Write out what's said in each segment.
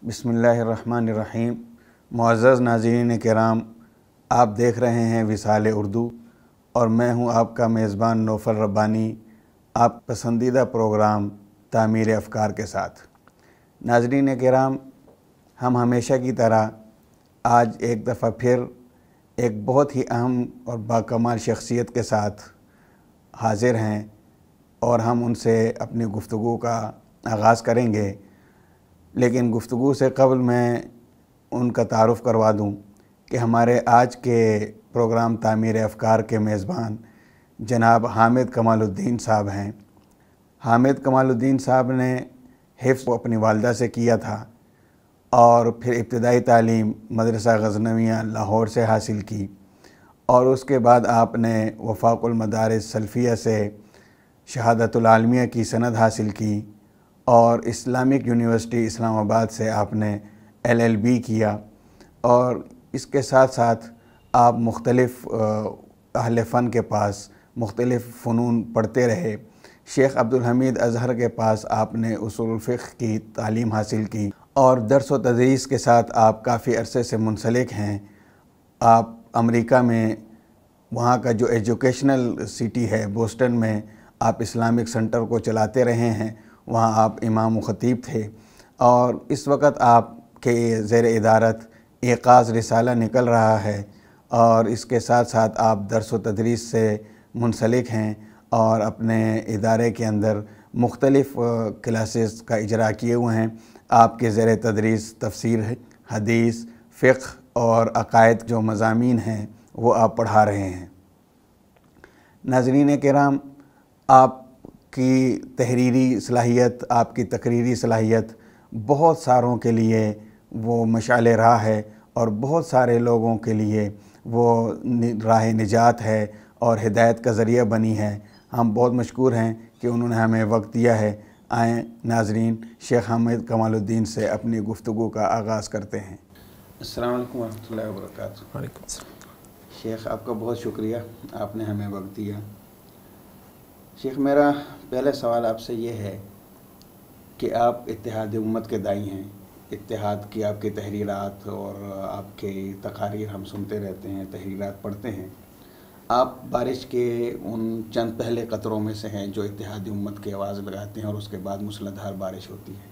بسم اللہ الرحمن الرحیم۔ معزز ناظرین کرام، آپ دیکھ رہے ہیں وصال اردو اور میں ہوں آپ کا میزبان نوفل ربانی، آپ پسندیدہ پروگرام تعمیر افکار کے ساتھ۔ ناظرین کرام، ہم ہمیشہ کی طرح آج ایک دفعہ پھر ایک بہت ہی اہم اور باکمال شخصیت کے ساتھ حاضر ہیں اور ہم ان سے اپنی گفتگو کا آغاز کریں گے، لیکن گفتگو سے قبل میں ان کا تعارف کروا دوں کہ ہمارے آج کے پروگرام تعمیر افکار کے میزبان جناب حامد کمال الدین صاحب ہیں۔ حامد کمال الدین صاحب نے حفظ اپنی والدہ سے کیا تھا اور پھر ابتدائی تعلیم مدرسہ غزنویہ لاہور سے حاصل کی، اور اس کے بعد آپ نے وفاق المدارس سلفیہ سے شہادت العالمیہ کی سند حاصل کی اور اسلامک یونیورسٹی اسلام آباد سے آپ نے LLB کیا، اور اس کے ساتھ ساتھ آپ مختلف اہل فن کے پاس مختلف فنون پڑھتے رہے۔ شیخ عبدالحمید اظہر کے پاس آپ نے اصول الفقہ کی تعلیم حاصل کی اور درس و تدریس کے ساتھ آپ کافی عرصے سے منسلک ہیں۔ آپ امریکہ میں وہاں کا جو ایجوکیشنل سٹی ہے بوسٹن میں آپ اسلامک سنٹر کو چلاتے رہے ہیں، وہاں آپ امام و خطیب تھے، اور اس وقت آپ کے زیر ادارت ایقاظ رسالہ نکل رہا ہے، اور اس کے ساتھ ساتھ آپ درس و تدریس سے منسلک ہیں اور اپنے ادارے کے اندر مختلف کلاسز کا اجرا کیے ہوئے ہیں۔ آپ کے زیر تدریس تفسیر حدیث، فقہ اور عقائد جو مضامین ہیں وہ آپ پڑھا رہے ہیں۔ ناظرین کرام، آپ کی تحریری صلاحیت، آپ کی تقریری صلاحیت بہت ساروں کے لیے وہ مشعل راہ ہے اور بہت سارے لوگوں کے لیے وہ راہ نجات ہے اور ہدایت کا ذریعہ بنی ہے۔ ہم بہت مشکور ہیں کہ انہوں نے ہمیں وقت دیا ہے۔ آئیں ناظرین، شیخ حامد کمال الدین سے اپنی گفتگو کا آغاز کرتے ہیں۔ السلام علیکم ورحمۃ اللہ وبرکاتہ۔ وعلیکم السلام۔ شیخ، آپ کا بہت شکریہ، آپ نے ہمیں وقت دیا۔ شیخ، میرا پہلا سوال آپ سے یہ ہے کہ آپ اتحاد امت کے داعی ہیں، اتحاد کی آپ کی تحریرات اور آپ کے تقاریر ہم سنتے رہتے ہیں، تحریرات پڑھتے ہیں۔ آپ بارش کے ان چند پہلے قطروں میں سے ہیں جو اتحاد امت کی آواز لگاتے ہیں اور اس کے بعد موسلادھار بارش ہوتی ہے۔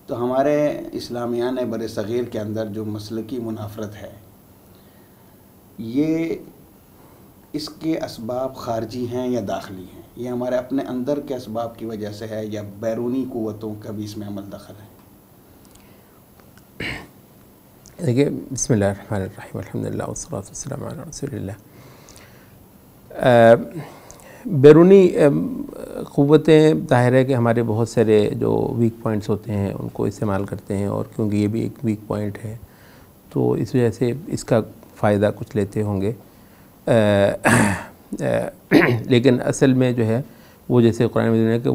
تو ہمارے اسلامیان بر صغیر کے اندر جو مسلکی منافرت ہے، یہ اس کے اسباب خارجی ہیں یا داخلی ہیں؟ یہ ہمارے اپنے اندر کے اسباب کی وجہ سے ہے یا بیرونی قوتوں کا بھی اس میں عمل دخل ہے؟ دیکھیے، بسم اللہ الرحمن الرحیم، الحمدللہ والصلاۃ والسلام علی رسول اللہ۔ بیرونی قوتیں ظاہر ہے کہ ہمارے بہت سارے جو ویک پوائنٹس ہوتے ہیں ان کو استعمال کرتے ہیں، اور کیونکہ یہ بھی ایک ویک پوائنٹ ہے تو اس وجہ سے اس کا فائدہ کچھ لیتے ہوں گے، لیکن اصل میں جو ہے وہ جیسے قرآن مجید میں کہ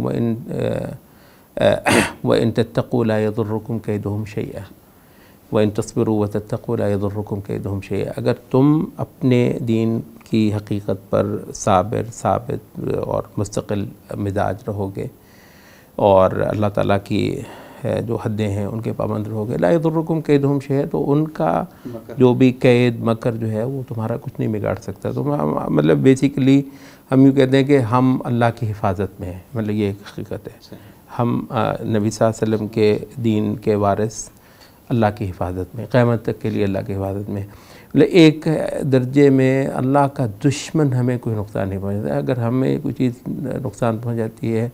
وَإِن تَتَّقُوا لَا يَضُرُّكُمْ كَيْدُهُمْ شَيْئًا وَإِن تَصْبِرُوا وَتَتَّقُوا لَا يَضُرُّكُمْ كَيْدُهُمْ شَيْئًا۔ اگر تم اپنے دین کی حقیقت پر صابر، ثابت اور مستقل مزاج رہو گے اور اللہ تعالیٰ کی جو حدیں ہیں ان کے پابند رہو گے، لا یضرکم کیدہم شیئا، تو ان کا جو بھی قید مکر جو ہے وہ تمہارا کچھ نہیں بگاڑ سکتا۔ تو مطلب بیسیکلی ہم یوں کہتے ہیں کہ ہم اللہ کی حفاظت میں ہیں، مطلب یہ ایک حقیقت ہے۔ ہم نبی صلی اللہ علیہ وسلم کے دین کے وارث اللہ کی حفاظت میں، قیامت تک کے لیے اللہ کی حفاظت میں، مطلب ایک درجے میں اللہ کا دشمن ہمیں کوئی نقصان نہیں پہنچاتا۔ اگر ہمیں کوئی چیز نقصان پہنچ جاتی ہے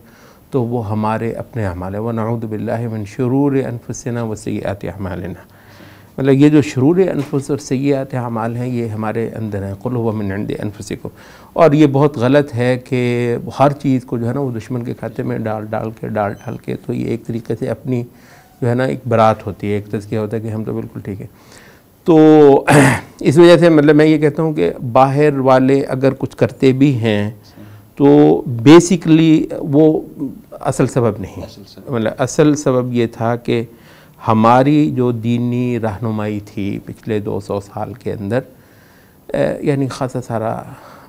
تو وہ ہمارے اپنے اعمال ہے۔ وَنَعُوذُ بِاللَّهِ مِن شُرُورِ أَنفُسِنَا وَسَيِّئَاتِ أَعْمَالِنَا، مطلب یہ جو شرور انفس اور سیئات اعمال ہیں یہ ہمارے اندر ہیں۔ قُلْ هُوَ مِنْ عِنْدِ أَنفُسِكُمْ۔ اور یہ بہت غلط ہے کہ ہر چیز کو جو ہے نا وہ دشمن کے کھاتے میں ڈال کے تو یہ ایک طریقے سے اپنی جو ہے نا ایک برات ہوتی ہے، ایک تزکیہ ہوتا ہے کہ ہم تو بالکل ٹھیک ہیں۔ تو اس وجہ سے مطلب میں یہ کہتا ہوں کہ باہر والے اگر کچھ کرتے بھی ہیں تو بیسیکلی وہ اصل سبب نہیں، مطلب اصل سبب یہ تھا کہ ہماری جو دینی رہنمائی تھی پچھلے 200 سال کے اندر، یعنی خاصا سارا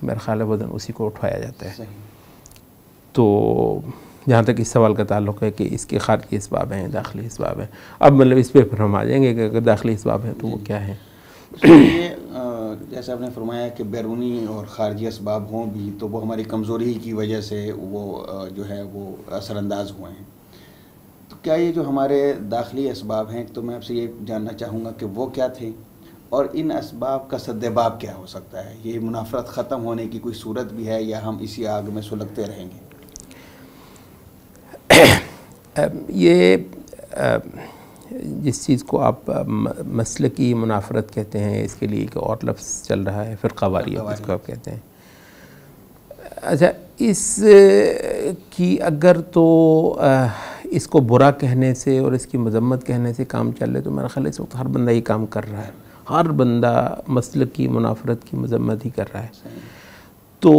میرا خیال ہے وزن اسی کو اٹھایا جاتا ہے۔ تو جہاں تک اس سوال کا تعلق ہے کہ اس کے خارجی اسباب ہیں داخلی اسباب ہیں، اب مطلب اس پہ پھر ہم آ جائیں گے کہ اگر داخلی اسباب ہیں تو وہ کیا ہیں۔ یہ جیسے آپ نے فرمایا کہ بیرونی اور خارجی اسباب ہوں بھی تو وہ ہماری کمزوری کی وجہ سے وہ جو ہے وہ اثر انداز ہوئے ہیں، تو کیا یہ جو ہمارے داخلی اسباب ہیں تو میں آپ سے یہ جاننا چاہوں گا کہ وہ کیا تھے اور ان اسباب کا سدباب کیا ہو سکتا ہے؟ یہ منافرت ختم ہونے کی کوئی صورت بھی ہے یا ہم اسی آگ میں سلگتے رہیں گے؟ یہ جس چیز کو آپ مسلکی منافرت کہتے ہیں، اس کے لیے ایک اور لفظ چل رہا ہے فرقہ واریت جس کو آپ کہتے ہیں۔ اچھا، اس کی اگر تو اس کو برا کہنے سے اور اس کی مذمت کہنے سے کام چل رہے تو میرا خیال ہے اس وقت ہر بندہ یہ کام کر رہا ہے، ہر بندہ مسلکی منافرت کی مذمت ہی کر رہا ہے۔ تو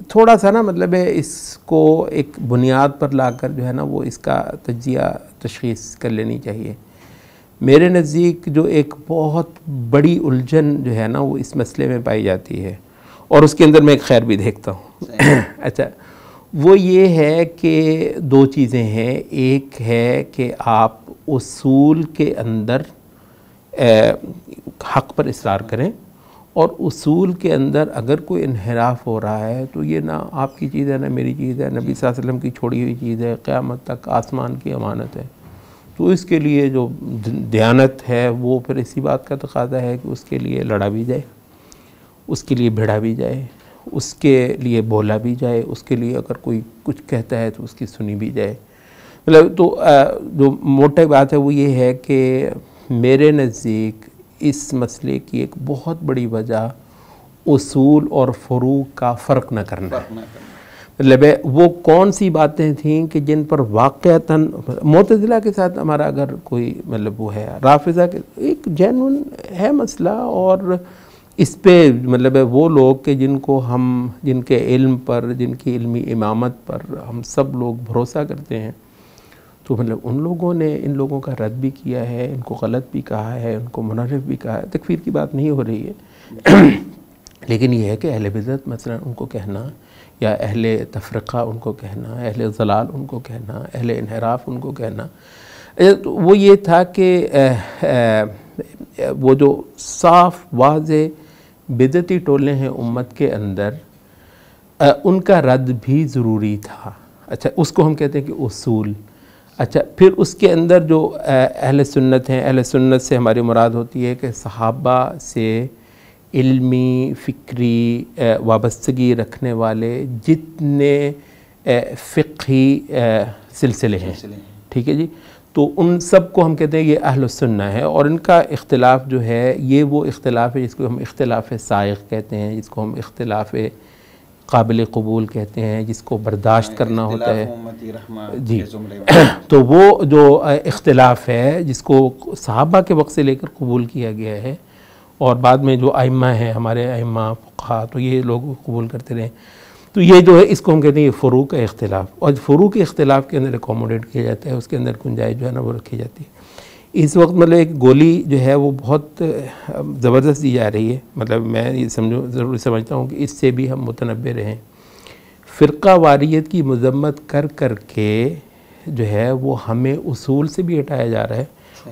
تھوڑا سا نا مطلب ہے اس کو ایک بنیاد پر لا کر جو ہے نا وہ اس کا تجزیہ تشخیص کر لینی چاہیے۔ میرے نزدیک جو ایک بہت بڑی الجھن جو ہے نا وہ اس مسئلے میں پائی جاتی ہے، اور اس کے اندر میں ایک خیر بھی دیکھتا ہوں۔ اچھا، وہ یہ ہے کہ دو چیزیں ہیں، ایک ہے کہ آپ اصول کے اندر حق پر اصرار کریں، اور اصول کے اندر اگر کوئی انحراف ہو رہا ہے تو یہ نہ آپ کی چیز ہے نہ میری چیز ہے، نبی صلی اللہ علیہ وسلم کی چھوڑی ہوئی چیز ہے، قیامت تک آسمان کی امانت ہے۔ تو اس کے لیے جو دیانت ہے وہ پھر اسی بات کا تقاضا ہے کہ اس کے لیے لڑا بھی جائے، اس کے لیے بھیڑا بھی جائے، اس کے لیے بولا بھی جائے، اس کے لیے اگر کوئی کچھ کہتا ہے تو اس کی سنی بھی جائے۔ مطلب تو جو موٹی بات ہے وہ یہ ہے کہ میرے نزدیک اس مسئلے کی ایک بہت بڑی وجہ اصول اور فروع کا فرق نہ کرنا ہے۔ مطلب وہ کون سی باتیں تھیں کہ جن پر واقعتاً معتزلہ کے ساتھ ہمارا اگر کوئی مطلب وہ ہے، رافضہ کے ایک جینون ہے مسئلہ، اور اس پہ مطلب وہ لوگ کہ جن کے علم پر، جن کی علمی امامت پر ہم سب لوگ بھروسہ کرتے ہیں، تو مطلب ان لوگوں نے ان لوگوں کا رد بھی کیا ہے، ان کو غلط بھی کہا ہے، ان کو منحرف بھی کہا ہے۔ تکفیر کی بات نہیں ہو رہی ہے، لیکن یہ ہے کہ اہل بدعت مثلا ان کو کہنا، یا اہل تفرقہ ان کو کہنا، اہل ضلال ان کو کہنا، اہل انحراف ان کو کہنا، وہ یہ تھا کہ وہ جو صاف واضح بدعتی ٹولے ہیں امت کے اندر، ان کا رد بھی ضروری تھا۔ اچھا، اس کو ہم کہتے ہیں کہ اصول۔ اچھا، پھر اس کے اندر جو اہل سنت ہیں، اہل سنت سے ہماری مراد ہوتی ہے کہ صحابہ سے علمی فکری وابستگی رکھنے والے جتنے فقہی سلسلے ہیں، ٹھیک ہے جی، تو ان سب کو ہم کہتے ہیں یہ اہل السنہ ہے، اور ان کا اختلاف جو ہے یہ وہ اختلاف ہے جس کو ہم اختلاف سائغ کہتے ہیں، جس کو ہم اختلاف قابل قبول کہتے ہیں، جس کو برداشت کرنا ہوتا ہے جی۔ تو وہ جو اختلاف ہے جس کو صحابہ کے وقت سے لے کر قبول کیا گیا ہے، اور بعد میں جو ائمہ ہیں ہمارے ائمہ فقہا تو یہ لوگ قبول کرتے رہے، تو یہ جو ہے اس کو ہم کہتے ہیں یہ فروع کا اختلاف، اور فروع کے اختلاف کے اندر اکوموڈیٹ کیا جاتا ہے، اس کے اندر گنجائش جو ہے نا وہ رکھی جاتی ہے۔ اس وقت مطلب ایک گولی جو ہے وہ بہت زبردست دی جا رہی ہے، مطلب میں یہ ضروری سمجھتا ہوں کہ اس سے بھی ہم متنبہ رہیں۔ فرقہ واریت کی مذمت کر کر کے جو ہے وہ ہمیں اصول سے بھی ہٹایا جا رہا ہے،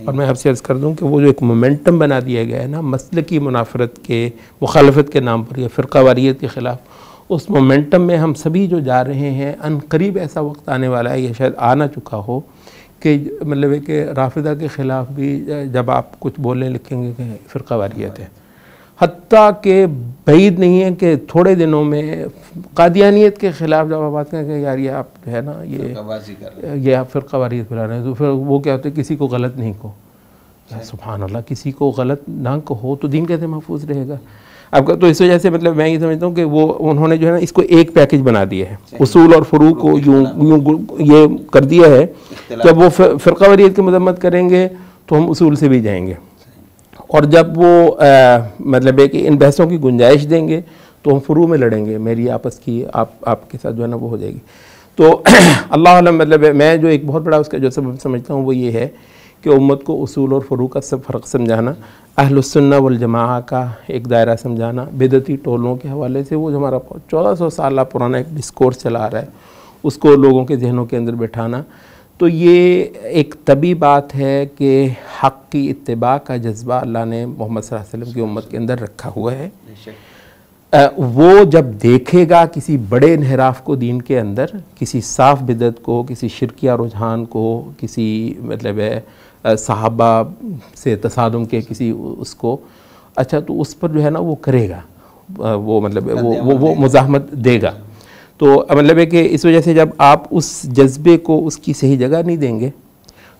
اور میں آپ سے عرض کر دوں کہ وہ جو ایک مومنٹم بنا دیا گیا ہے نا مسلکی منافرت کے مخالفت کے نام پر یا فرقہ واریت کے خلاف، اس مومنٹم میں ہم سبھی جو جا رہے ہیں، ان قریب ایسا وقت آنے والا ہے یا شاید آنا چکا ہو کہ مطلب ہے کہ رافضہ کے خلاف بھی جب آپ کچھ بولنے لکھیں گے کہ فرقہ واریت ہے، حتیٰ کہ بعید نہیں ہے کہ تھوڑے دنوں میں قادیانیت کے خلاف جب آپ بات کریں کہ یار یہ آپ جو ہے نا یہ آپ فرقہ واریت پھیلا رہے ہیں، تو پھر وہ کیا ہوتا ہے کسی کو غلط نہیں کہو، سبحان اللہ، کسی کو غلط نہ کہو تو دین کیسے محفوظ رہے گا آپ کا؟ تو اس وجہ سے مطلب میں یہ سمجھتا ہوں کہ انہوں نے جو ہے نا اس کو ایک پیکج بنا دیا ہے، اصول اور فروع کو یوں یہ کر دیا ہے، جب وہ فرقہ واریت کی مذمت کریں گے تو ہم اصول سے بھی جائیں گے، اور جب وہ مطلب ہے کہ ان بحثوں کی گنجائش دیں گے تو ہم فروع میں لڑیں گے، میری آپس کی آپ کے ساتھ جو ہے نا وہ ہو جائے گی۔ تو اللہ علم مطلب میں جو ایک بہت بڑا اس کا جو سبب سمجھتا ہوں وہ یہ ہے کہ امت کو اصول اور فروع کا سب فرق سمجھانا، اہل السنہ والجماعہ کا ایک دائرہ سمجھانا، بدعتی ٹولوں کے حوالے سے وہ جو ہمارا 1400 سالہ پرانا ایک ڈسکورس چلا آ رہا ہے اس کو لوگوں کے ذہنوں کے اندر بٹھانا. تو یہ ایک طبی بات ہے کہ حق کی اتباع کا جذبہ اللہ نے محمد صلی اللہ علیہ وسلم کی امت کے اندر رکھا ہوا ہے. وہ جب دیکھے گا کسی بڑے انحراف کو دین کے اندر، کسی صاف بدعت کو، کسی شرکیہ رجحان کو، کسی مطلب ہے صحابہ سے تصادم کے کسی اس کو، اچھا تو اس پر جو ہے نا وہ کرے گا، وہ مطلب وہ مزاحمت دے گا. تو مطلب ہے کہ اس وجہ سے جب آپ اس جذبے کو اس کی صحیح جگہ نہیں دیں گے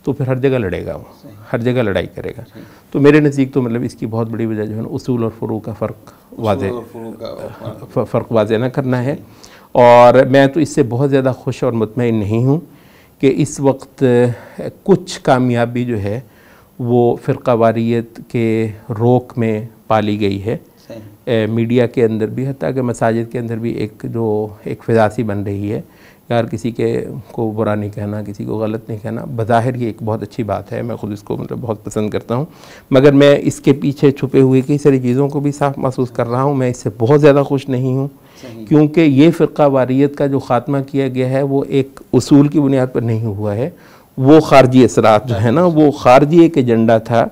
تو پھر ہر جگہ لڑے گا، وہ ہر جگہ لڑائی کرے گا. تو میرے نزدیک تو مطلب اس کی بہت بڑی وجہ جو ہے نا اصول اور فروع کا فرق واضح نہ کرنا ہے. اور میں تو اس سے بہت زیادہ خوش اور مطمئن نہیں ہوں کہ اس وقت کچھ کامیابی جو ہے وہ فرقہ واریت کے روک میں پالی گئی ہے. میڈیا کے اندر بھی، حتیٰ کہ مساجد کے اندر بھی ایک فضا سی بن رہی ہے. یار کسی کو برا نہیں کہنا، کسی کو غلط نہیں کہنا، بظاہر یہ ایک بہت اچھی بات ہے، میں خود اس کو مطلب بہت پسند کرتا ہوں. مگر میں اس کے پیچھے چھپے ہوئے کئی ساری چیزوں کو بھی صاف محسوس کر رہا ہوں. میں اس سے بہت زیادہ خوش نہیں ہوں کیونکہ یہ فرقہ واریت کا جو خاتمہ کیا گیا ہے وہ ایک اصول کی بنیاد پر نہیں ہوا ہے. وہ خارجی اثرات جو ہے نا، وہ خارجی ایک ایجنڈا تھا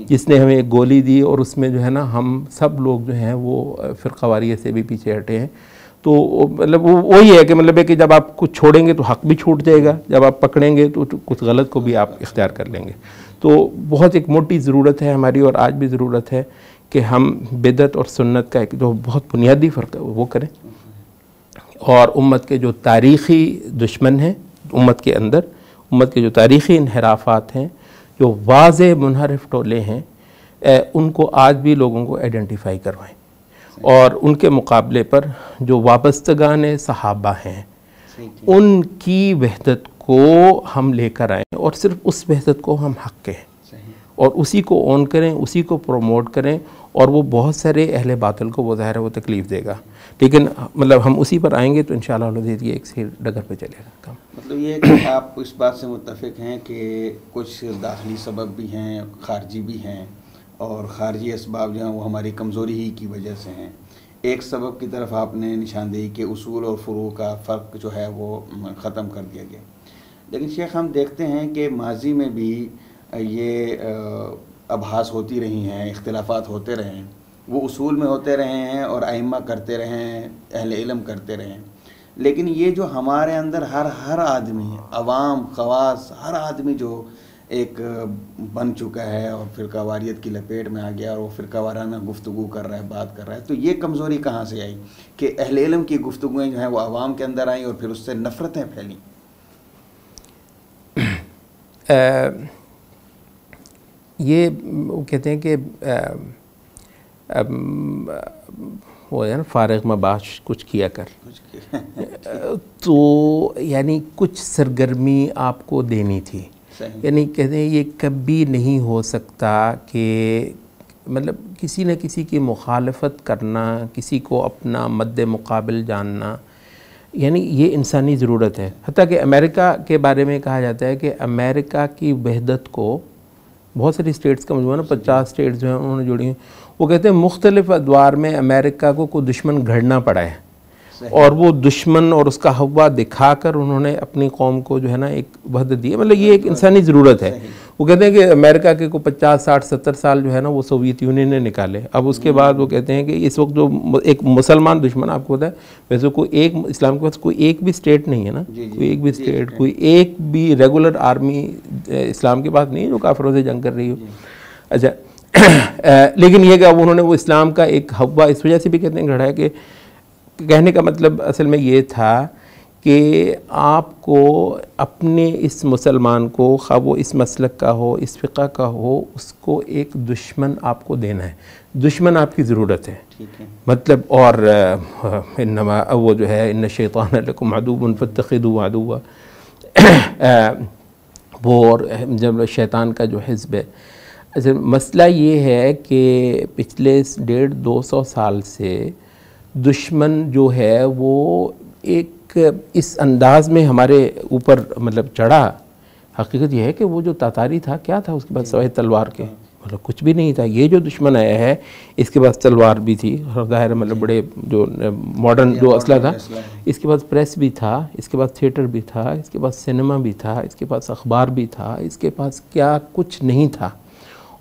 جس نے ہمیں ایک گولی دی، اور اس میں جو ہے نا ہم سب لوگ جو ہیں وہ فرقہ واریت سے بھی پیچھے ہٹے ہیں. تو مطلب وہی ہے کہ مطلب ہے کہ جب آپ کچھ چھوڑیں گے تو حق بھی چھوٹ جائے گا، جب آپ پکڑیں گے تو کچھ غلط کو بھی آپ اختیار کر لیں گے. تو بہت ایک موٹی ضرورت ہے ہماری، اور آج بھی ضرورت ہے کہ ہم بدعت اور سنت کا ایک جو بہت بنیادی فرق ہے وہ کریں. اور امت کے جو تاریخی دشمن ہیں امت کے اندر، امت کے جو تاریخی انحرافات ہیں، جو واضح منحرف ٹولے ہیں، ان کو آج بھی لوگوں کو آئیڈینٹیفائی کروائیں. اور ان کے مقابلے پر جو وابستگان صحابہ ہیں ان کی وحدت کو ہم لے کر آئیں، اور صرف اس وحدت کو ہم حق کہیں اور اسی کو اون کریں، اسی کو پروموٹ کریں. اور وہ بہت سارے اہل باطل کو وہ ظاہر ہے وہ تکلیف دے گا، لیکن مطلب ہم اسی پر آئیں گے تو انشاءاللہ یہ ایک صحیح ڈگر پہ چلے گا کام. مطلب یہ کہ آپ اس بات سے متفق ہیں کہ کچھ داخلی سبب بھی ہیں، خارجی بھی ہیں، اور خارجی اسباب جو ہیں وہ ہماری کمزوری ہی کی وجہ سے ہیں. ایک سبب کی طرف آپ نے نشاندہی کہ اصول اور فروع کا فرق جو ہے وہ ختم کر دیا گیا. لیکن شیخ ہم دیکھتے ہیں کہ ماضی میں بھی یہ ابحاث ہوتی رہی ہیں، اختلافات ہوتے رہے ہیں، وہ اصول میں ہوتے رہے ہیں اور ائمہ کرتے رہے ہیں، اہل علم کرتے رہے ہیں. لیکن یہ جو ہمارے اندر ہر آدمی، عوام، خواص، ہر آدمی جو ایک بن چکا ہے اور فرقہ واریت کی لپیٹ میں آ گیا اور وہ فرقہ وارانہ گفتگو کر رہا ہے، بات کر رہا ہے، تو یہ کمزوری کہاں سے آئی کہ اہل علم کی گفتگویں جو ہیں وہ عوام کے اندر آئیں اور پھر اس سے نفرتیں پھیلیں؟ یہ کہتے ہیں کہ وہ ہے نا فارغ مباش کچھ کیا کر، تو یعنی کچھ سرگرمی آپ کو دینی تھی. یعنی کہتے ہیں یہ کبھی نہیں ہو سکتا کہ مطلب کسی نہ کسی کی مخالفت کرنا، کسی کو اپنا مد مقابل جاننا، یعنی یہ انسانی ضرورت ہے. حتیٰ کہ امریکہ کے بارے میں کہا جاتا ہے کہ امریکہ کی وحدت کو بہت ساری اسٹیٹس کا مجموعہ نا 50 اسٹیٹس جو ہیں انہوں نے جوڑی ہیں. وہ کہتے ہیں مختلف ادوار میں امریکہ کو کوئی دشمن گھڑنا پڑا ہے، اور وہ دشمن اور اس کا ہوا دکھا کر انہوں نے اپنی قوم کو جو ہے نا ایک وحدت دی ہے. مطلب یہ ایک انسانی ضرورت ہے. وہ کہتے ہیں کہ امریکہ کے کو 50 60 70 سال جو ہے نا وہ سوویت یونین نے نکالے. اب اس کے بعد وہ کہتے ہیں کہ اس وقت جو ایک مسلمان دشمن آپ کو پتہ ہے ویسے کوئی ایک اسلام کے پاس کوئی ایک بھی اسٹیٹ نہیں ہے نا، کوئی ایک بھی اسٹیٹ، کوئی ایک بھی ریگولر آرمی اسلام کے پاس نہیں ہے جو کافروں سے جنگ کر رہی ہو. اچھا لیکن یہ کہ اب انہوں نے وہ اسلام کا ایک ہوا اس وجہ سے بھی کہتے ہیں گھڑا ہے کہ کہنے کا مطلب اصل میں یہ تھا کہ آپ کو اپنے اس مسلمان کو، خواہ وہ اس مسلک کا ہو، اس فقہ کا ہو، اس کو ایک دشمن آپ کو دینا ہے. دشمن آپ کی ضرورت ہے مطلب. اور انما وہ جو ہے ان الشیطان لکم عدو فاتخذوه عدوا، وہ اور جب شیطان کا جو حزب ہے. اچھا مسئلہ یہ ہے کہ پچھلے 150-200 سال سے دشمن جو ہے وہ ایک اس انداز میں ہمارے اوپر مطلب چڑھا. حقیقت یہ ہے کہ وہ جو تاتاری تھا کیا تھا اس کے بعد سوائے تلوار کے، مطلب کچھ بھی نہیں تھا. یہ جو دشمن آیا ہے اس کے پاس تلوار بھی تھی, ظاہر ہے مطلب بڑے جو ماڈرن جو اسلحہ تھا, اس کے پاس پریس بھی تھا, اس کے پاس تھیٹر بھی تھا, اس کے پاس سنیما بھی تھا, اس کے پاس اخبار بھی تھا, اس کے پاس کیا کچھ نہیں تھا.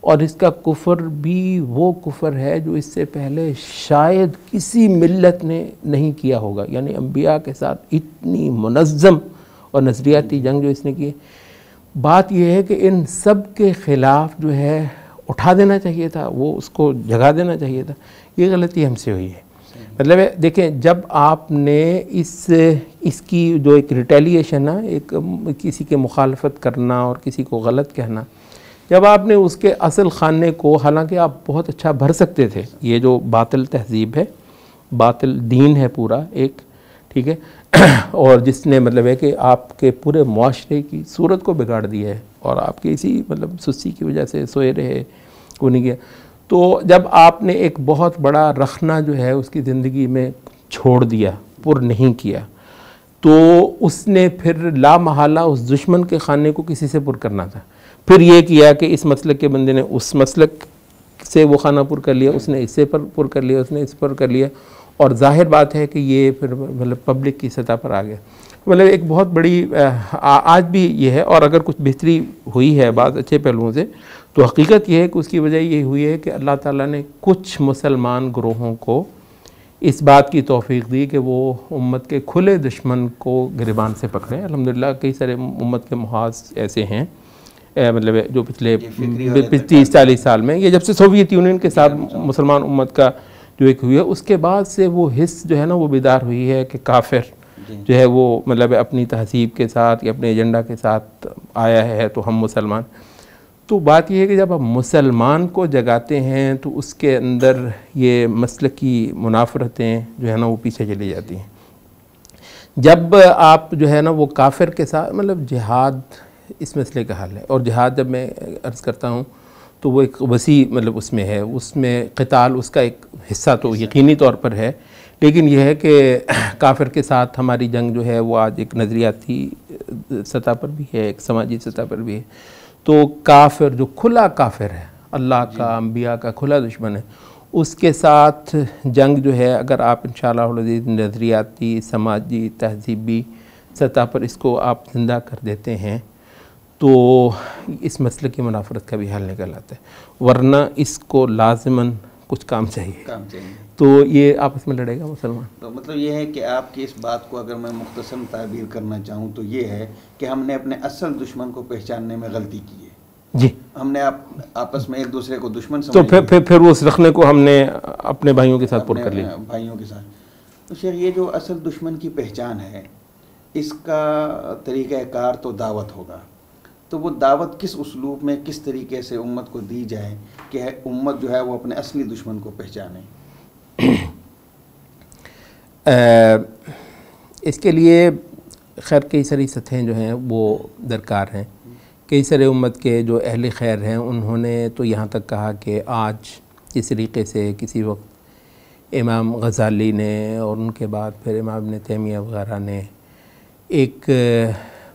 اور اس کا کفر بھی وہ کفر ہے جو اس سے پہلے شاید کسی ملت نے نہیں کیا ہوگا. یعنی انبیاء کے ساتھ اتنی منظم اور نظریاتی جنگ جو اس نے کی. بات یہ ہے کہ ان سب کے خلاف جو ہے اٹھا دینا چاہیے تھا, وہ اس کو جگا دینا چاہیے تھا. یہ غلطی ہم سے ہوئی ہے. مطلب ہے دیکھیں, جب آپ نے اس کی جو ایک ریٹیلیشن ہے, ایک کسی کے مخالفت کرنا اور کسی کو غلط کہنا, جب آپ نے اس کے اصل خانے کو, حالانکہ آپ بہت اچھا بھر سکتے تھے, یہ جو باطل تہذیب ہے, باطل دین ہے پورا ایک, ٹھیک ہے, اور جس نے مطلب ہے کہ آپ کے پورے معاشرے کی صورت کو بگاڑ دیا ہے, اور آپ کے اسی مطلب سستی کی وجہ سے سوئے رہے, وہ نہیں گیا. تو جب آپ نے ایک بہت بڑا رخنہ جو ہے اس کی زندگی میں چھوڑ دیا, پر نہیں کیا, تو اس نے پھر لا محالہ اس دشمن کے خانے کو کسی سے پر کرنا تھا. پھر یہ کیا کہ اس مسلک کے بندے نے اس مسلک سے وہ خانہ پر کر لیا, اس نے اس سے پر کر لیا, اس نے اس پر کر لیا, اور ظاہر بات ہے کہ یہ پھر مطلب پبلک کی سطح پر آ گیا. مطلب ایک بہت بڑی آج بھی یہ ہے, اور اگر کچھ بہتری ہوئی ہے بعض اچھے پہلوؤں سے, تو حقیقت یہ ہے کہ اس کی وجہ یہ ہوئی ہے کہ اللہ تعالیٰ نے کچھ مسلمان گروہوں کو اس بات کی توفیق دی کہ وہ امت کے کھلے دشمن کو گریبان سے پکڑیں. الحمدللہ کئی سارے امت کے محاذ ایسے ہیں, مطلب جو پچھلے 30-40 سال میں, یہ جب سے سوویت یونین کے ساتھ مسلمان امت کا جو ایک ہوئی ہے, اس کے بعد سے وہ حس جو ہے نا وہ بیدار ہوئی ہے کہ کافر جو ہے وہ مطلب اپنی تہذیب کے ساتھ یا اپنے ایجنڈا کے ساتھ آیا ہے, تو ہم مسلمان. تو بات یہ ہے کہ جب آپ مسلمان کو جگاتے ہیں تو اس کے اندر یہ مسلکی منافرتیں جو ہے نا وہ پیچھے چلی جاتی ہیں. جب آپ جو ہے نا وہ کافر کے ساتھ, مطلب جہاد اس مسئلے کا حل ہے, اور جہاد جب میں عرض کرتا ہوں تو وہ ایک وسیع مطلب اس میں ہے, اس میں قتال اس کا ایک حصہ تو یقینی طور پر ہے, لیکن یہ ہے کہ کافر کے ساتھ ہماری جنگ جو ہے وہ آج ایک نظریاتی سطح پر بھی ہے, ایک سماجی سطح پر بھی ہے. تو کافر جو کھلا کافر ہے, اللہ کا انبیاء کا کھلا دشمن ہے, اس کے ساتھ جنگ جو ہے اگر آپ انشاءاللہ العزیز نظریاتی سماجی تہذیبی سطح پر اس کو آپ زندہ کر دیتے ہیں تو اس مسئلے کی منافرت کا بھی حل نکل آتا ہے. ورنہ اس کو لازماً کچھ کام چاہیے, تو یہ آپس میں لڑے گا مسلمان. تو مطلب یہ ہے کہ آپ کی اس بات کو اگر میں مختصر تعبیر کرنا چاہوں تو یہ ہے کہ ہم نے اپنے اصل دشمن کو پہچاننے میں غلطی کی ہے. جی, ہم نے آپس میں ایک دوسرے کو دشمن تو پھر اس رکھنے کو ہم نے اپنے بھائیوں کے ساتھ پر کر لیا. بھائیوں کے ساتھ. تو شیخ, یہ جو اصل دشمن کی پہچان ہے, اس کا طریقہ کار تو دعوت ہوگا. تو وہ دعوت کس اسلوب میں, کس طریقے سے امت کو دی جائے کہ امت جو ہے وہ اپنے اصلی دشمن کو پہچانے؟ اس کے لیے خیر کئی ساری سطحیں جو ہیں وہ درکار ہیں. کئی سارے امت کے جو اہل خیر ہیں انہوں نے تو یہاں تک کہا کہ آج اس طریقے سے کسی وقت امام غزالی نے اور ان کے بعد پھر امام ابن تیمیہ وغیرہ نے ایک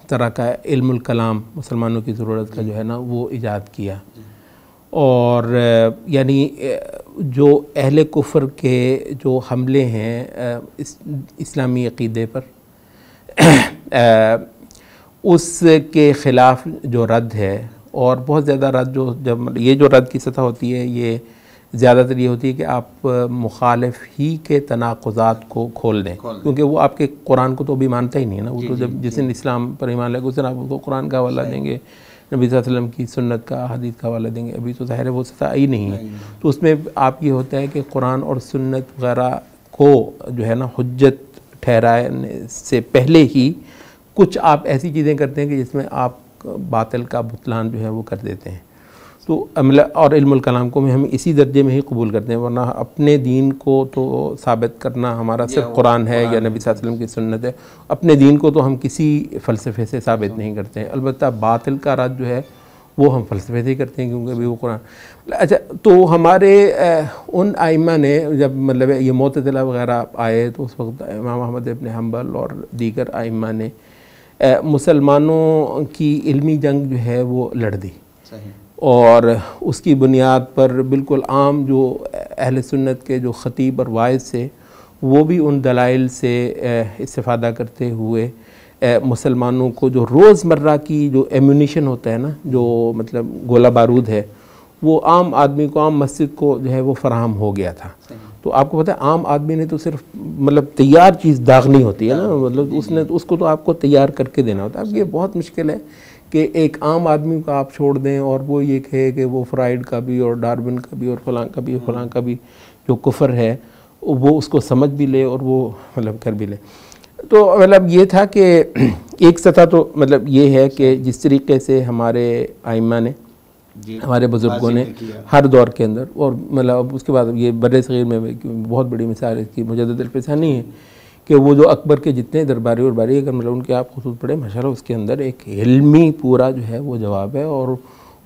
طرح کا علم الکلام مسلمانوں کی ضرورت کا جو ہے نا وہ ایجاد کیا. اور یعنی جو اہل کفر کے جو حملے ہیں اسلامی عقیدے پر, اس کے خلاف جو رد ہے, اور بہت زیادہ رد جب یہ جو رد کی سطح ہوتی ہے یہ زیادہ تر یہ ہوتی ہے کہ آپ مخالف ہی کے تناقضات کو کھول دیں, کیونکہ وہ آپ کے قرآن کو تو ابھی مانتا ہی نہیں ہے نا. وہ تو جب جس دن اسلام پر ایمان لے گا اس دن آپ کو قرآن کا حوالہ دیں گے, نبی صلی اللہ علیہ وسلم کی سنت کا حدیث کا حوالہ دیں گے. ابھی تو ظاہر ہے وہ سطح آئی نہیں ہے. تو اس میں آپ یہ ہوتا ہے کہ قرآن اور سنت وغیرہ کو جو ہے نا حجت ٹھہرانے سے پہلے ہی کچھ آپ ایسی چیزیں کرتے ہیں کہ جس میں آپ باطل کا بطلان جو ہے وہ کر دیتے ہیں. تو اور علم الکلام کو ہم اسی درجے میں ہی قبول کرتے ہیں, ورنہ اپنے دین کو تو ثابت کرنا ہمارا صرف قرآن ہے یا نبی صلی اللہ علیہ وسلم کی سنت ہے. اپنے دین کو تو ہم کسی فلسفے سے ثابت نہیں کرتے ہیں. البتہ باطل کا رد جو ہے وہ ہم فلسفے سے ہی کرتے ہیں, کیونکہ ابھی وہ قرآن. اچھا, تو ہمارے ان ائمہ نے جب مطلب یہ معتزلہ وغیرہ آئے تو اس وقت امام احمد ابن حنبل اور دیگر ائمہ نے مسلمانوں کی علمی جنگ جو ہے وہ لڑ دی. اور اس کی بنیاد پر بالکل عام جو اہل سنت کے جو خطیب اور واعظ سے وہ بھی ان دلائل سے استفادہ کرتے ہوئے مسلمانوں کو جو روز مرہ کی جو ایمونیشن ہوتا ہے نا، جو مطلب گولہ بارود ہے، وہ عام آدمی کو، عام مسجد کو جو ہے وہ فراہم ہو گیا تھا۔ تو آپ کو پتہ ہے عام آدمی نے تو صرف مطلب تیار چیز داغنی ہوتی ہے نا، مطلب اس کو تو آپ کو تیار کر کے دینا ہوتا ہے۔ اب یہ بہت مشکل ہے کہ ایک عام آدمی کو آپ چھوڑ دیں اور وہ یہ کہے کہ وہ فرائیڈ کا بھی اور ڈارون کا بھی اور فلاں کا بھی فلاں کا بھی جو کفر ہے وہ اس کو سمجھ بھی لے اور وہ مطلب کر بھی لے۔ تو مطلب یہ تھا کہ ایک سطح تو مطلب یہ ہے کہ جس طریقے سے ہمارے ائمہ نے، ہمارے بزرگوں نے ہر دور کے اندر، اور مطلب اس کے بعد یہ بر صغیر میں بہت بڑی مثال اس کی مجدد الفسانی ہے کہ وہ جو اکبر کے جتنے درباری ورباری اگر مطلب ان کے آپ خطوط پڑھیں ماشاءاللہ اس کے اندر ایک علمی پورا جو ہے وہ جواب ہے، اور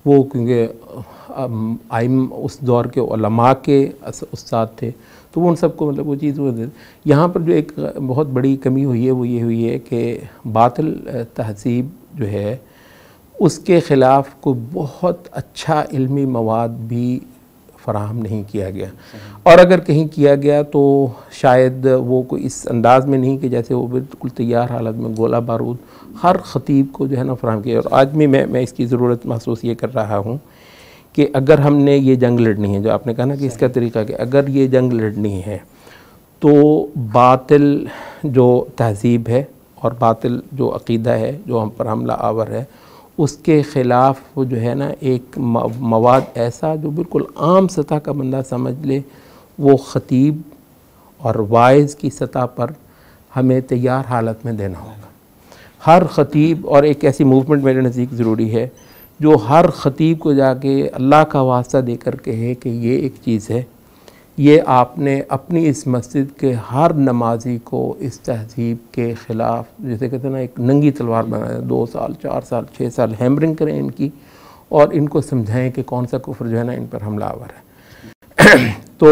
وہ کیونکہ اس دور کے علماء کے استاد تھے تو وہ ان سب کو مطلب وہ چیز وہ یہاں پر جو ایک بہت بڑی کمی ہوئی ہے وہ یہ ہوئی ہے کہ باطل تہذیب جو ہے اس کے خلاف کوئی بہت اچھا علمی مواد بھی فراہم نہیں کیا گیا، اور اگر کہیں کیا گیا تو شاید وہ کوئی اس انداز میں نہیں کہ جیسے وہ بالکل تیار حالت میں گولہ بارود ہر خطیب کو جو ہے نا فراہم کیا۔ اور آج بھی میں اس کی ضرورت محسوس یہ کر رہا ہوں کہ اگر ہم نے یہ جنگ لڑنی ہے، جو آپ نے کہا نا کہ اس کا طریقہ کہ اگر یہ جنگ لڑنی ہے تو باطل جو تہذیب ہے اور باطل جو عقیدہ ہے جو ہم پر حملہ آور ہے اس کے خلاف وہ جو ہے نا ایک مواد ایسا جو بالکل عام سطح کا بندہ سمجھ لے، وہ خطیب اور واعظ کی سطح پر ہمیں تیار حالت میں دینا ہوگا۔ ہر خطیب، اور ایک ایسی موومنٹ میرے نزدیک ضروری ہے جو ہر خطیب کو جا کے اللہ کا واسطہ دے کر کہے کہ یہ ایک چیز ہے، یہ آپ نے اپنی اس مسجد کے ہر نمازی کو اس تہذیب کے خلاف، جیسے کہتے ہیں نا ایک ننگی تلوار بنائیں، 2 سال 4 سال 6 سال ہیمرنگ کریں ان کی، اور ان کو سمجھائیں کہ کون سا کفر جو ہے نا ان پر حملہ آور ہے۔ تو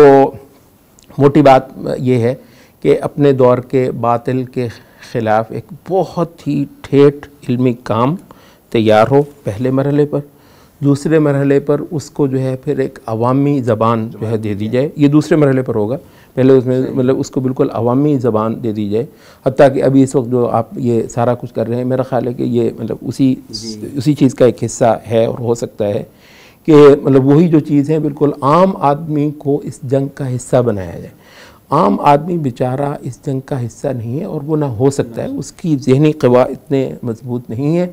موٹی بات یہ ہے کہ اپنے دور کے باطل کے خلاف ایک بہت ہی ٹھیٹھ علمی کام تیار ہو پہلے مرحلے پر، دوسرے مرحلے پر اس کو جو ہے پھر ایک عوامی زبان جو ہے دے دی جائے، یہ دوسرے مرحلے پر ہوگا، پہلے اس میں مطلب اس کو بالکل عوامی زبان دے دی جائے، حتیٰ کہ ابھی اس وقت جو آپ یہ سارا کچھ کر رہے ہیں میرا خیال ہے کہ یہ مطلب اسی چیز کا ایک حصہ ہے، اور ہو سکتا ہے کہ مطلب وہی جو چیز ہے بالکل عام آدمی کو اس جنگ کا حصہ بنایا جائے۔ عام آدمی بیچارہ اس جنگ کا حصہ نہیں ہے، اور وہ نہ ہو سکتا ہے، اس کی ذہنی قوا اتنے مضبوط نہیں ہے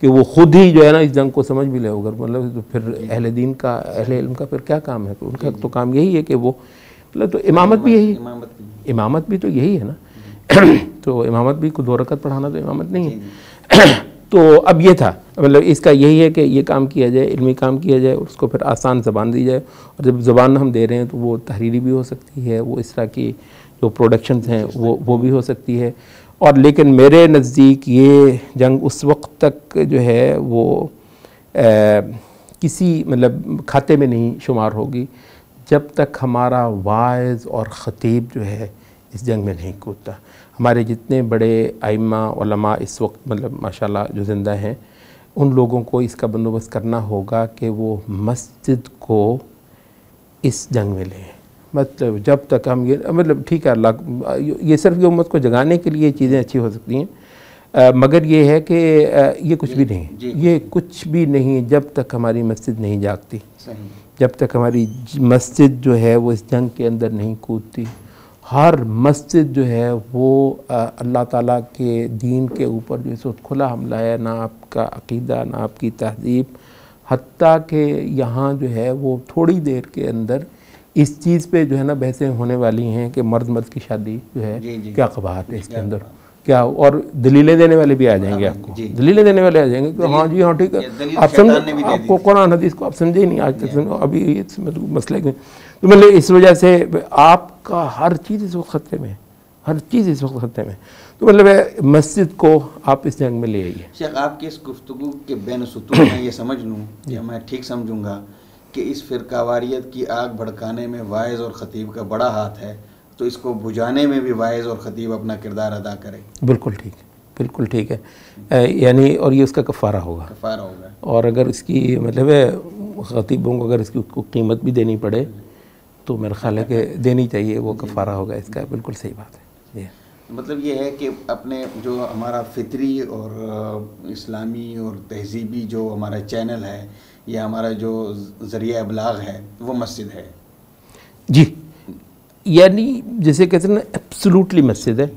کہ وہ خود ہی جو ہے نا اس جنگ کو سمجھ بھی لے ہوگا، مطلب تو پھر اہل دین کا، اہل علم کا پھر کیا کام ہے؟ تو ان کا تو کام یہی ہے کہ وہ مطلب تو امامت بھی یہی، امامت بھی تو یہی ہے نا، تو امامت بھی کو 2 رکعت پڑھانا تو امامت نہیں ہے۔ تو اب یہ تھا مطلب اس کا یہی ہے کہ یہ کام کیا جائے، علمی کام کیا جائے، اور اس کو پھر آسان زبان دی جائے، اور جب زبان ہم دے رہے ہیں تو وہ تحریری بھی ہو سکتی ہے، وہ اس طرح کی جو پروڈکشنز ہیں وہ بھی ہو سکتی ہے، اور لیکن میرے نزدیک یہ جنگ اس وقت تک جو ہے وہ کسی مطلب کھاتے میں نہیں شمار ہوگی جب تک ہمارا واعظ اور خطیب جو ہے اس جنگ میں نہیں کودتا۔ ہمارے جتنے بڑے ائمہ علماء اس وقت مطلب ماشاءاللہ جو زندہ ہیں، ان لوگوں کو اس کا بندوبست کرنا ہوگا کہ وہ مسجد کو اس جنگ میں لیں۔ مطلب جب تک ہم یہ مطلب ٹھیک ہے اللہ یہ صرف یہ امت کو جگانے کے لیے چیزیں اچھی ہو سکتی ہیں، مگر یہ ہے کہ یہ کچھ بھی نہیں، یہ کچھ بھی نہیں جب تک ہماری مسجد نہیں جاگتی، جب تک ہماری مسجد جو ہے وہ اس جنگ کے اندر نہیں کودتی۔ ہر مسجد جو ہے وہ اللہ تعالیٰ کے دین کے اوپر جو اس وقت کھلا حملہ ہے، نہ آپ کا عقیدہ نہ آپ کی تہذیب، حتیٰ کہ یہاں جو ہے وہ تھوڑی دیر کے اندر اس چیز پہ جو ہے نا بحثیں ہونے والی ہیں کہ مرد کی شادی جو ہے کیا قباحت ہے اس کے اندر کیا، اور دلیلیں دینے والے بھی آ جائیں گے، آپ کو دلیلیں دینے والے آ جائیں گے کہ ہاں جی ہاں ٹھیک ہے، آپ سمجھیں، آپ کو قرآن حدیث کو آپ سمجھے ہی نہیں آج تک، ابھی مسئلے کے تو مطلب اس وجہ سے آپ کا ہر چیز اس وقت خطرے میں، ہر چیز اس وقت خطرے میں، تو مطلب مسجد کو آپ اس جنگ میں لے آئیے۔ شیخ آپ کی اس گفتگو کے بین سطور میں یہ سمجھ لوں یا میں ٹھیک سمجھوں گا کہ اس فرقہ واریت کی آگ بھڑکانے میں واعظ اور خطیب کا بڑا ہاتھ ہے، تو اس کو بجھانے میں بھی واعظ اور خطیب اپنا کردار ادا کرے۔ بالکل ٹھیک ہے، بالکل ٹھیک ہے، یعنی اور یہ اس کا کفارہ ہوگا، اور اگر اس کی مطلب ہے خطیبوں کو اگر اس کی قیمت بھی دینی پڑے تو میرا خیال ہے کہ دینی چاہیے، وہ کفارہ ہوگا اس کا. بالکل صحیح بات ہے. مطلب یہ ہے کہ اپنے جو ہمارا فطری اور اسلامی اور تہذیبی جو ہمارا چینل ہے یا ہمارا جو ذریعہ ابلاغ ہے وہ مسجد ہے. جی، یعنی جسے کہتے ہیں نا ایبسولوٹلی مسجد ہے،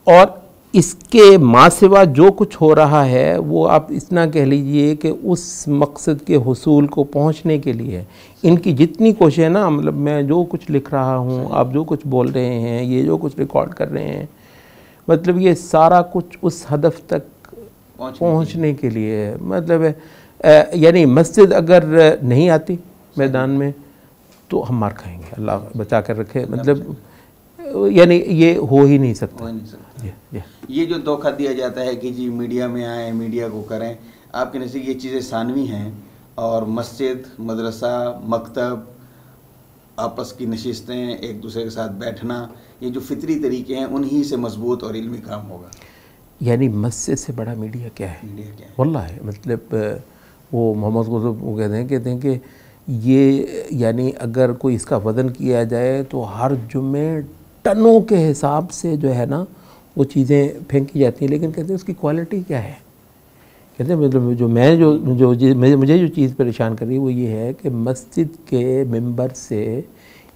اور اس کے ماں سوا جو کچھ ہو رہا ہے وہ آپ اتنا کہہ لیجئے کہ اس مقصد کے حصول کو پہنچنے کے لیے ان کی جتنی کوشش ہے نا، مطلب میں جو کچھ لکھ رہا ہوں، آپ جو کچھ بول رہے ہیں، یہ جو کچھ ریکارڈ کر رہے ہیں، مطلب یہ سارا کچھ اس ہدف تک پہنچنے کے لیے ہے. مطلب یعنی مسجد اگر نہیں آتی میدان میں تو ہم مار کھائیں گے، اللہ بچا کر رکھے. مطلب یعنی یہ ہو ہی نہیں سکتا. یہ جو دھوکہ دیا جاتا ہے کہ جی میڈیا میں آئیں، میڈیا کو کریں، آپ کے نزدیک یہ چیزیں ثانوی ہیں، اور مسجد، مدرسہ، مکتب، آپس کی نشستیں، ایک دوسرے کے ساتھ بیٹھنا، یہ جو فطری طریقے ہیں انہی سے مضبوط اور علمی کام ہوگا. یعنی مسجد سے بڑا میڈیا کیا ہے؟ میڈیا کیا ہے؟ واللہ ہے. مطلب وہ محمد قطب وہ کہتے ہیں کہ یہ یعنی اگر کوئی اس کا وزن کیا جائے تو ہر جمعے ٹنوں کے حساب سے جو ہے نا وہ چیزیں پھینکی جاتی ہیں، لیکن کہتے ہیں اس کی کوالٹی کیا ہے. کہتے ہیں مطلب مجھے جو چیز پریشان کر رہی ہے وہ یہ ہے کہ مسجد کے ممبر سے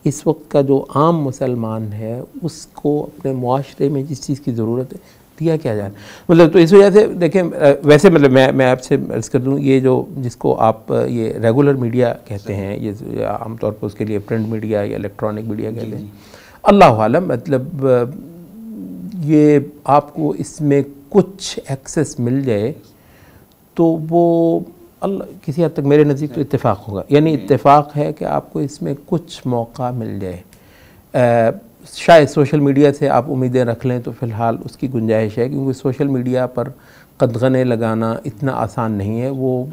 اس وقت کا جو عام مسلمان ہے اس کو اپنے معاشرے میں جس چیز کی ضرورت ہے دیا کیا جائے. مطلب تو اس وجہ سے دیکھیں، ویسے مطلب میں آپ سے عرض کر دوں، یہ جو جس کو آپ یہ ریگولر میڈیا کہتے ہیں، یہ عام طور پر اس کے لیے پرنٹ میڈیا یا الیکٹرانک میڈیا کہتے ہیں، اللہ عالم مطلب یہ آپ کو اس میں کچھ ایکسس مل جائے تو وہ اللہ کسی حد تک میرے نزدیک تو اتفاق ہوگا. یعنی اتفاق ہے کہ آپ کو اس میں کچھ موقع مل جائے. شاید سوشل میڈیا سے آپ امیدیں رکھ لیں تو فی الحال اس کی گنجائش ہے، کیونکہ سوشل میڈیا پر قدغنے لگانا اتنا آسان نہیں ہے. وہ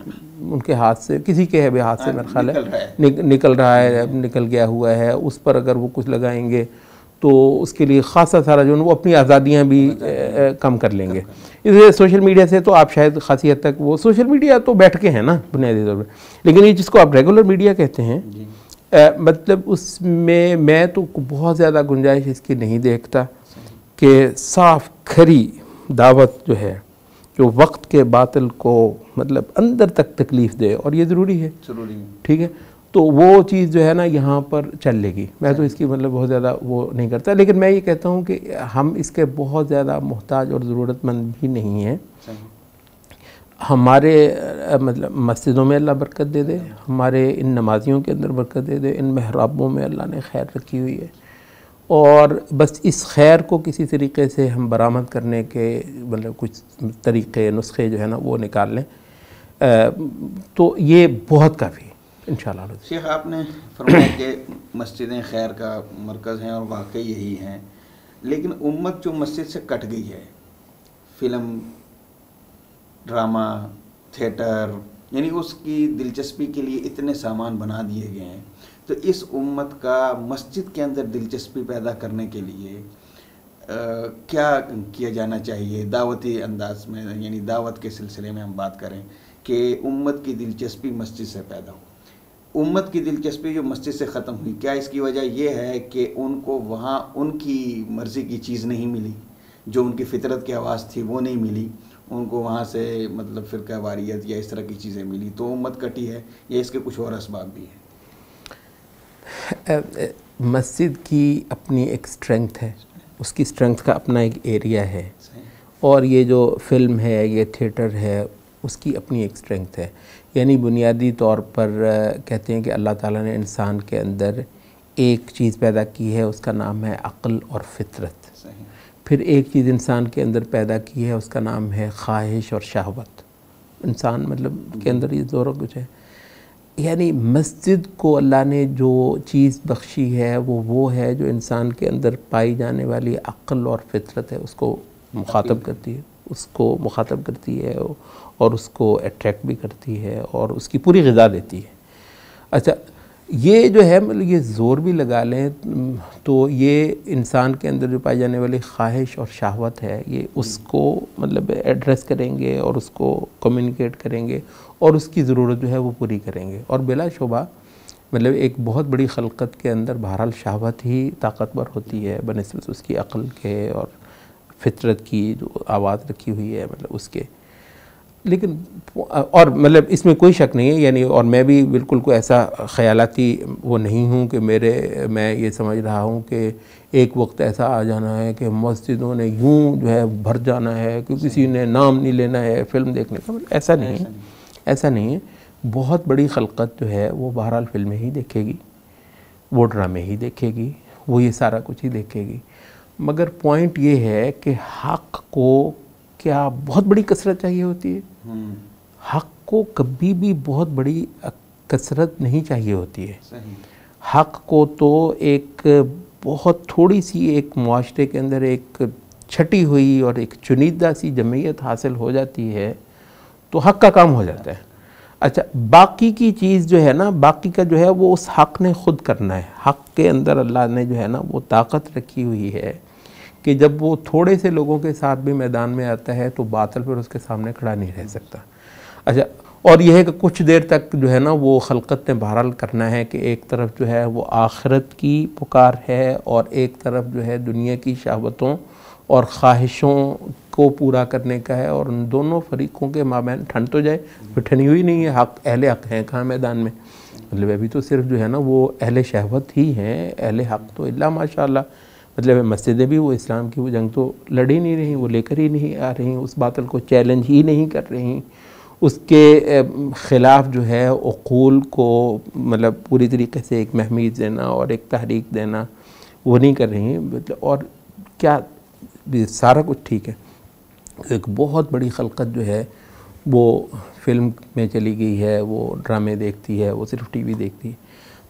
ان کے ہاتھ سے، کسی کے بھی ہاتھ سے میرا خیال ہے نکل رہا ہے، نکل گیا ہوا ہے. اس پر اگر وہ کچھ لگائیں گے تو اس کے لیے خاصا سارا جو ہے وہ اپنی آزادیاں بھی کم کر لیں گے. اس لیے سوشل میڈیا سے تو آپ شاید خاصی حد تک، وہ سوشل میڈیا تو بیٹھ کے ہیں نا بنیادی طور پر، لیکن یہ جس کو آپ ریگولر میڈیا کہتے ہیں، مطلب اس میں تو بہت زیادہ گنجائش اس کی نہیں دیکھتا کہ صاف کھری دعوت جو ہے، جو وقت کے باطل کو مطلب اندر تک تکلیف دے، اور یہ ضروری ہے، ٹھیک ہے، تو وہ چیز جو ہے نا یہاں پر چل لے گی. میں تو اس کی مطلب بہت زیادہ وہ نہیں کرتا، لیکن میں یہ کہتا ہوں کہ ہم اس کے بہت زیادہ محتاج اور ضرورت مند بھی نہیں ہیں. ہمارے مطلب مسجدوں میں اللہ برکت دے دے، ہمارے ان نمازیوں کے اندر برکت دے دے، ان محرابوں میں اللہ نے خیر رکھی ہوئی ہے، اور بس اس خیر کو کسی طریقے سے ہم برآمد کرنے کے مطلب کچھ طریقے، نسخے جو ہے نا وہ نکال لیں تو یہ بہت کافی ہے انشاءاللہ. شیخ آپ نے فرمایا کہ مسجدیں خیر کا مرکز ہیں، اور واقعی یہی ہیں، لیکن امت جو مسجد سے کٹ گئی ہے، فلم، ڈرامہ، تھیٹر، یعنی اس کی دلچسپی کے لیے اتنے سامان بنا دیے گئے ہیں، تو اس امت کا مسجد کے اندر دلچسپی پیدا کرنے کے لیے کیا کیا جانا چاہیے دعوتی انداز میں، یعنی دعوت کے سلسلے میں ہم بات کریں کہ امت کی دلچسپی مسجد سے پیدا ہو. امت کی دلچسپی جو مسجد سے ختم ہوئی، کیا اس کی وجہ یہ ہے کہ ان کو وہاں ان کی مرضی کی چیز نہیں ملی، جو ان کی فطرت کی آواز تھی وہ نہیں ملی، ان کو وہاں سے مطلب فرقہ واریت یا اس طرح کی چیزیں ملی تو امت کٹی ہے، یا اس کے کچھ اور اسباب بھی ہیں؟ مسجد کی اپنی ایک سٹرنگتھ ہے، اس کی سٹرنگتھ کا اپنا ایک ایریا ہے، اور یہ جو فلم ہے، یہ تھیٹر ہے، اس کی اپنی ایک سٹرنگتھ ہے. یعنی بنیادی طور پر کہتے ہیں کہ اللہ تعالیٰ نے انسان کے اندر ایک چیز پیدا کی ہے، اس کا نام ہے عقل اور فطرت. پھر ایک چیز انسان کے اندر پیدا کی ہے، اس کا نام ہے خواہش اور شہوت. انسان مطلب کے اندر یہ دونوں کچھ ہے. یعنی مسجد کو اللہ نے جو چیز بخشی ہے وہ ہے جو انسان کے اندر پائی جانے والی عقل اور فطرت ہے، اس کو مخاطب کرتی ہے، اور اس کو اٹریکٹ بھی کرتی ہے، اور اس کی پوری غذا دیتی ہے. اچھا، یہ جو ہے مطلب یہ زور بھی لگا لیں تو یہ انسان کے اندر جو پائی جانے والی خواہش اور شہوت ہے یہ اس کو مطلب ایڈریس کریں گے اور اس کو کمیونیکیٹ کریں گے اور اس کی ضرورت جو ہے وہ پوری کریں گے. اور بلا شبہ مطلب ایک بہت بڑی خلقت کے اندر بہرحال شہوت ہی طاقتور ہوتی ہے بنسبت اس کی عقل کے اور فطرت کی جو آواز رکھی ہوئی ہے مطلب اس کے. لیکن اور مطلب اس میں کوئی شک نہیں ہے یعنی اور میں بھی بالکل کوئی ایسا خیالاتی وہ نہیں ہوں کہ میں یہ سمجھ رہا ہوں کہ ایک وقت ایسا آ جانا ہے کہ مسجدوں نے یوں جو ہے بھر جانا ہے کہ کسی نے نام نہیں لینا ہے فلم دیکھنے کا. ایسا نہیں ہے, ایسا نہیں ہے. بہت بڑی خلقت جو ہے وہ بہرحال فلمیں ہی دیکھے گی, وہ ڈرامے ہی دیکھے گی, وہ یہ سارا کچھ ہی دیکھے گی. مگر پوائنٹ یہ ہے کہ حق کو کیا بہت بڑی کثرت چاہیے ہوتی ہے؟ حق کو کبھی بھی بہت بڑی کثرت نہیں چاہیے ہوتی ہے. حق کو تو ایک بہت تھوڑی سی ایک معاشرے کے اندر ایک چھٹی ہوئی اور ایک چنیدہ سی جمعیت حاصل ہو جاتی ہے تو حق کا کام ہو جاتا ہے. اچھا باقی کی چیز جو ہے نا, باقی کا جو ہے وہ اس حق نے خود کرنا ہے. حق کے اندر اللہ نے جو ہے نا وہ طاقت رکھی ہوئی ہے کہ جب وہ تھوڑے سے لوگوں کے ساتھ بھی میدان میں آتا ہے تو باطل پھر اس کے سامنے کھڑا نہیں رہ سکتا. اچھا اور یہ ہے کہ کچھ دیر تک جو ہے نا وہ خلقت نے بہرحال کرنا ہے کہ ایک طرف جو ہے وہ آخرت کی پکار ہے اور ایک طرف جو ہے دنیا کی شہوتوں اور خواہشوں کو پورا کرنے کا ہے. اور ان دونوں فریقوں کے مابین ٹھنڈ تو جائے, پھر ٹھنی ہوئی نہیں ہے. حق اہل حق ہیں کہاں میدان میں, مطلب ابھی تو صرف جو ہے نا وہ اہل شہوت ہی ہیں. اہل حق تو اللہ ماشاءاللہ مطلب مسجدیں بھی وہ اسلام کی وہ جنگ تو لڑ ہی نہیں رہی, وہ لے کر ہی نہیں آ رہی, اس باطل کو چیلنج ہی نہیں کر رہی, اس کے خلاف جو ہے عقول کو مطلب پوری طریقے سے ایک مہمیز دینا اور ایک تحریک دینا وہ نہیں کر رہی. اور کیا سارا کچھ ٹھیک ہے, ایک بہت بڑی خلقت جو ہے وہ فلم میں چلی گئی ہے, وہ ڈرامے دیکھتی ہے, وہ صرف ٹی وی دیکھتی ہے.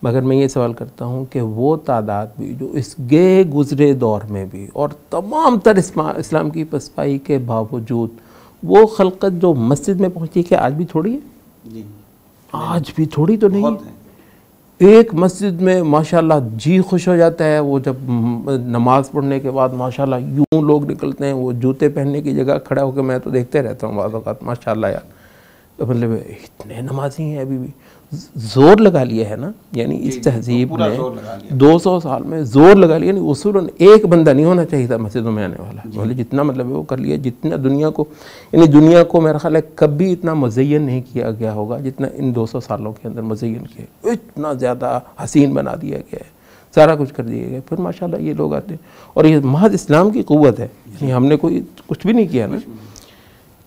مگر میں یہ سوال کرتا ہوں کہ وہ تعداد بھی جو اس گئے گزرے دور میں بھی اور تمام تر اسلام کی پسپائی کے باوجود وہ خلقت جو مسجد میں پہنچی کہ آج بھی تھوڑی ہے؟ جی آج بھی تھوڑی تو نہیں ہے. ایک مسجد میں ماشاءاللہ جی خوش ہو جاتا ہے وہ جب نماز پڑھنے کے بعد ماشاءاللہ یوں لوگ نکلتے ہیں, وہ جوتے پہننے کی جگہ کھڑا ہو کے میں تو دیکھتے رہتا ہوں بعض اوقات ماشاءاللہ یار مطلب اتنے نمازی ہیں ابھی بھی. زور لگا لیا ہے نا, یعنی اس تہذیب نے 200 سال میں زور لگا لیا. یعنی اصولاً ایک بندہ نہیں ہونا چاہیے تھا مسجدوں میں آنے والا, مطلب جتنا مطلب وہ کر لیا, جتنا دنیا کو یعنی دنیا کو میرا خیال ہے کبھی اتنا مزین نہیں کیا گیا ہوگا جتنا ان 200 سالوں کے اندر مزین کیا. اتنا زیادہ حسین بنا دیا گیا ہے, سارا کچھ کر دیا گیا. پھر ماشاءاللہ یہ لوگ آتے ہیں اور یہ محض اسلام کی قوت ہے, یعنی ہم نے کوئی کچھ بھی نہیں کیا نا.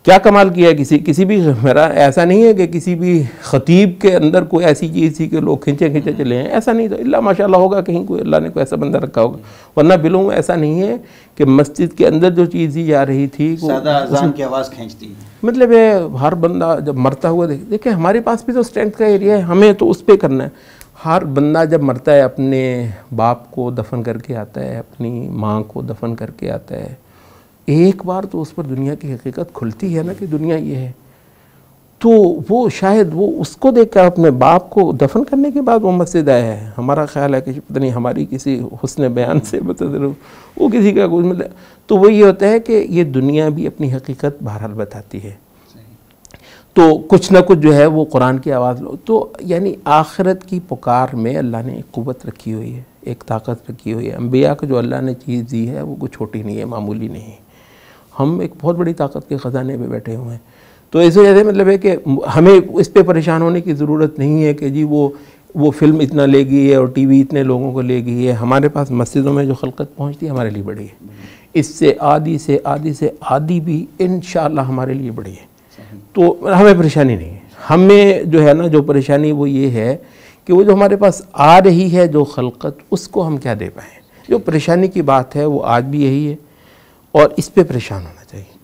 کیا کمال کیا ہے کسی بھی, میرا ایسا نہیں ہے کہ کسی بھی خطیب کے اندر کوئی ایسی چیز تھی کہ لوگ کھنچے چلے ہیں, ایسا نہیں تھا. اللہ ماشاءاللہ ہوگا کہیں کوئی اللہ نے کوئی ایسا بندہ رکھا ہوگا, ورنہ بلوں میں ایسا نہیں ہے کہ مسجد کے اندر جو چیز دی جا رہی تھی سادہ اذان کی آواز کھینچتی ہے. مطلب ہر بندہ جب مرتا ہوا دیکھیں ہمارے پاس بھی تو اسٹرینتھ کا ایریا ہے, ہمیں تو اس پہ کرنا ہے. ہر بندہ جب مرتا ہے اپنے باپ کو دفن کر کے آتا ہے, اپنی ماں کو دفن کر کے آتا ہے, ایک بار تو اس پر دنیا کی حقیقت کھلتی ہے نا کہ دنیا یہ ہے. تو وہ شاید وہ اس کو دیکھ کر اپنے باپ کو دفن کرنے کے بعد وہ مسجد آیا ہے. ہمارا خیال ہے کہ پتہ نہیں ہماری کسی حسن بیان سے وہ کسی کا کچھ مطلب, تو وہ یہ ہوتا ہے کہ یہ دنیا بھی اپنی حقیقت بہرحال بتاتی ہے. تو کچھ نہ کچھ جو ہے وہ قرآن کی آواز لو. تو یعنی آخرت کی پکار میں اللہ نے ایک قوت رکھی ہوئی ہے, ایک طاقت رکھی ہوئی ہے. انبیاء کو جو اللہ نے چیز دی ہے وہ کوئی چھوٹی نہیں ہے, معمولی نہیں. ہم ایک بہت بڑی طاقت کے خزانے پہ بیٹھے ہوئے ہیں. تو اس وجہ سے مطلب ہے کہ ہمیں اس پہ پریشان ہونے کی ضرورت نہیں ہے کہ جی وہ فلم اتنا لے گئی ہے اور ٹی وی اتنے لوگوں کو لے گئی ہے. ہمارے پاس مسجدوں میں جو خلقت پہنچتی ہے ہمارے لیے بڑی ہے. اس سے آدھی بھی انشاءاللہ ہمارے لیے بڑی ہے. تو ہمیں پریشانی نہیں ہے. ہمیں جو ہے نا جو پریشانی وہ یہ ہے کہ وہ جو ہمارے پاس آ رہی ہے جو خلقت, اس کو ہم کیا دے پائیں. جو پریشانی کی بات ہے وہ آج بھی یہی ہے اور اس پہ پریشان ہونا چاہیے.